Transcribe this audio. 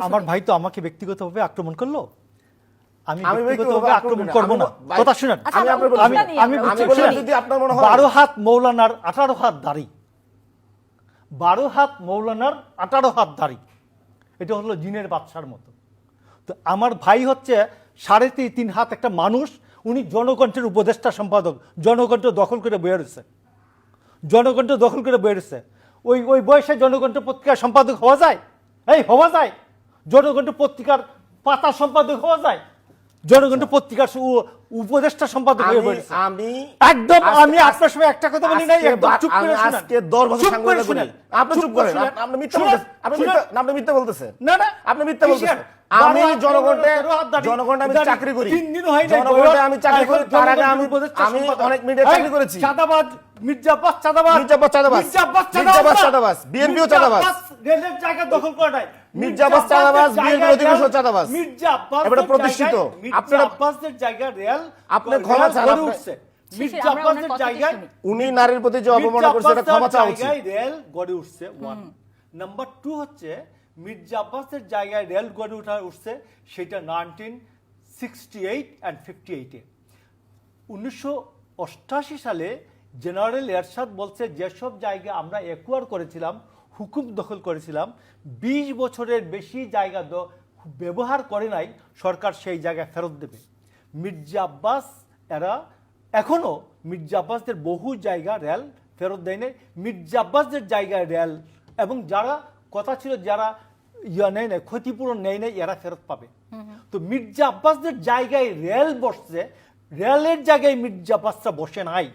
আমার ভাই তো আমাকে ব্যক্তিগতভাবে আক্রমণ করলো, আমি ব্যক্তিগতভাবে আক্রমণ করব না। কথা শুনেন, আমি যদি আপনার মনে হয় 12 হাত মৌলানার 18 হাত দাড়ি, 12 হাত মৌলানার 18 হাত দাড়ি, এটা হলো জিনের বাদশার মতো। তো আমার ভাই হচ্ছে 3.5 হাত একটা মানুষ, উনি জনকণ্ঠের উপদেষ্টা সম্পাদক, জনকণ্ঠ দখল করে বয়ে রয়েছে, জনকণ্ঠ দখল করে বয়ে রয়েছে। ওই বয়সে জনকণ্ঠ পত্রিকার সম্পাদক হওয়া যায়? হওয়া যায়? জনকণ্ঠ পত্রিকার পাতা সম্পাদক হওয়া যায়? জনকণ্ঠ পত্রিকার উপদেষ্টা সম্পাদক হয়ে বলেছে। একদম আমি আপনার সময় একটা কথা বলি নাই, একদম চুপ করে শুনেন। আজকে 10 বছর সাংবাদিকতা করি, আপনি চুপ করেন। আপনি মিথ্যা বলতেছেন, আপনি মিথ্যা বলতেছেন। না না, আপনি মিথ্যা বলতেছেন। আমি জনগণে আমি চাকরি করি, 3 দিন হয় না জনগণে আমি চাকরি করি, তার আগে আমি অনেক মিডিয়ায় চাকরি করেছি। চাঁদাবাজ মির্জা আব্বাস, চাঁদাবাজ বিএনপিও চাঁদাবাজ, রেলের জায়গা দখল করে নাই মির্জা আব্বাস চাঁদাবাজ, বিএনপির অধিবেশন চাঁদাবাজ, মির্জা আব্বাস এটা প্রতিষ্ঠিত। আপনারা আব্বাসের জায়গা রেল আপনি ক্ষমা চান, উঠছে মির্জা আব্বাসের জায়গায়, উনি নারীর প্রতি যে অবমাননা করছে এটা ক্ষমা চাওয়া উচিত। রেল গড়ে উঠছে 1 নাম্বার 2 হচ্ছে মির্জা আব্বাসের জায়গায় রেল গড়ে উঠছে সেটা 1968 and 58-এ। 1988 সালে জেনারেল এরশাদ বলছে যেসব জায়গা আমরা একুয়ার করেছিলাম, হুকুম দখল করেছিলাম, 20 বছরের বেশি জায়গা ব্যবহার করে নাই, সরকার সেই জায়গায় ফেরত দেবে। মির্জা আব্বাস এরা এখনো মির্জা আব্বাসদের বহু জায়গা রেল ফেরত দেয় নাই। মির্জা আব্বাসদের জায়গায় রেল এবং যারা কথা ছিল যারা নেয় নাই, ক্ষতিপূরণ নেয় নাই, এরা ফেরত পাবে। তো মির্জা আব্বাসদের জায়গায় রেল বসছে, রেলের জায়গায় মির্জা আব্বাসরা বসে নাই।